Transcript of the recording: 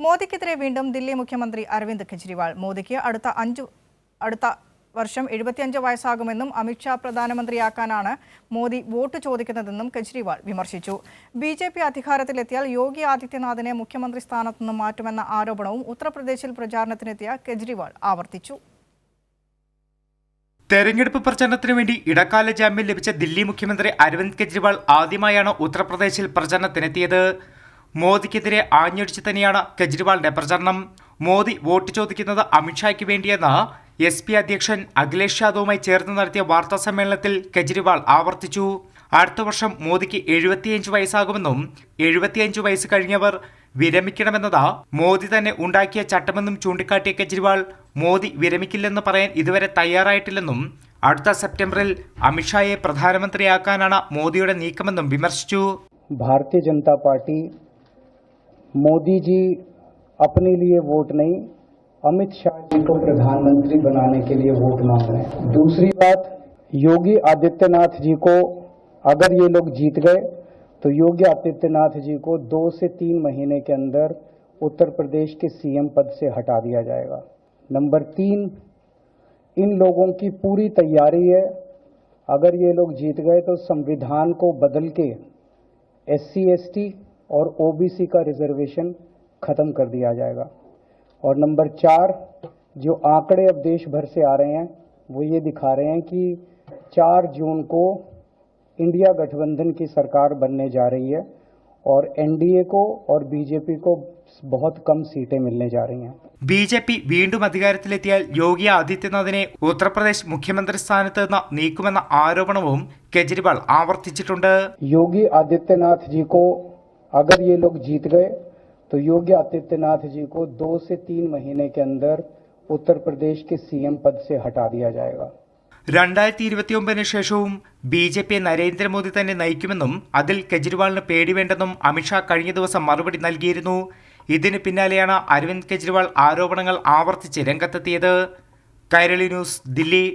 മോദിക്കെതിരെ വീണ്ടും ദില്ലി മുഖ്യമന്ത്രി അരവിന്ദ് കെജ്രിവാൾ. മോദിക്ക് അടുത്ത വർഷം 75 വയസ്സാകുമെന്നും അമിത്ഷാ പ്രധാനമന്ത്രിയാക്കാനാണ് മോദി വോട്ട് ചോദിക്കുന്നതെന്നും കെജ്രിവാൾ വിമർശിച്ചു. ബിജെപി അധികാരത്തിലെത്തിയാൽ യോഗി ആദിത്യനാഥിനെ മുഖ്യമന്ത്രി സ്ഥാനത്ത് നിന്ന് മാറ്റുമെന്ന ആരോപണവും ഉത്തർപ്രദേശിൽ പ്രചാരണത്തിനെത്തിയ കെജ്രിവാൾ ആവർത്തിച്ചു. തെരഞ്ഞെടുപ്പ് പ്രചരണത്തിനു വേണ്ടി ഇടക്കാല ജാമ്യം ലഭിച്ച ദില്ലി മുഖ്യമന്ത്രി അരവിന്ദ് കെജ്രിവാൾ ആദ്യമായാണ് ഉത്തർപ്രദേശിൽ പ്രചരണത്തിനെത്തിയത്. മോദിക്കെതിരെ ആഞ്ഞടിച്ച് തന്നെയാണ് കെജ്രിവാളിന്റെ പ്രചരണം. മോദി വോട്ട് ചോദിക്കുന്നത് അമിത്ഷായ്ക്ക് വേണ്ടിയെന്ന് SP അധ്യക്ഷൻ അഖിലേഷ് യാദവുമായി ചേർന്ന് നടത്തിയ വാർത്താ സമ്മേളനത്തിൽ കെജ്രിവാൾ ആവർത്തിച്ചു. അടുത്ത വർഷം മോദിക്ക് 75 വയസ്സാകുമെന്നും 75 വയസ്സ് കഴിഞ്ഞവർ വിരമിക്കണമെന്നത് മോദി തന്നെ ഉണ്ടാക്കിയ ചട്ടമെന്നും ചൂണ്ടിക്കാട്ടിയ കെജ്രിവാൾ മോദി വിരമിക്കില്ലെന്ന് പറയാൻ ഇതുവരെ തയ്യാറായിട്ടില്ലെന്നും അടുത്ത സെപ്റ്റംബറിൽ അമിത്ഷായെ പ്രധാനമന്ത്രിയാക്കാനാണ് മോദിയുടെ നീക്കമെന്നും വിമർശിച്ചു. भारतीय जनता पार्टी मोदी जी अपने लिए वोट नहीं, अमित शाह जी को प्रधानमंत्री बनाने के लिए वोट मांग रहे हैं. दूसरी बात, योगी आदित्यनाथ जी को अगर ये लोग जीत गए तो योगी आदित्यनाथ जी को 2 से 3 महीने के अंदर उत्तर प्रदेश के CM पद से हटा दिया जाएगा. नंबर 3, इन लोगों की पूरी तैयारी है, अगर ये लोग जीत गए तो संविधान को बदल के SC ST और OBC का रिजर्वेशन खत्म कर दिया जाएगा. और नंबर 4, जो आंकड़े अब देश भर से आ रहे हैं वो ये दिखा रहे हैं कि 4 जून को इंडिया गठबंधन की सरकार बनने जा रही है और NDA को और BJP को बहुत कम सीटें मिलने जा रही हैं. BJP വീണ്ടും അധികാരത്തിലെത്തിയാൽ യോഗി ആദിത്യനാഥിനെ ഉത്തർപ്രദേശ് മുഖ്യമന്ത്രി സ്ഥാനത്ത് നിന്ന് നീക്കുമെന്ന ആരോപണവും കെജ്രിവാൾ ആവർത്തിച്ചിട്ടുണ്ട്. योगी आदित्यनाथ जी को अगर ये लोग जीत गए तो योगी आदित्यनाथ जी को 2 से 3 महीने के अंदर उत्तर प्रदेश के CM पद से हटा दिया जाएगा. 2029 ശേഷവും BJP നരേന്ദ്രമോദി തന്നെ നയിക്കുമെന്നും അതിൽ കെജ്രിവാളിന് പേടിവേണ്ടെന്നും അമിത്ഷാ കഴിഞ്ഞ ദിവസം മറുപടി നൽകിയിരുന്നു. ഇതിന് പിന്നാലെയാണ് അരവിന്ദ് കെജ്രിവാൾ ആരോപണങ്ങൾ ആവർത്തിച്ച് രംഗത്തെത്തിയത്. കൈരളി ന്യൂസ്, ദില്ലി.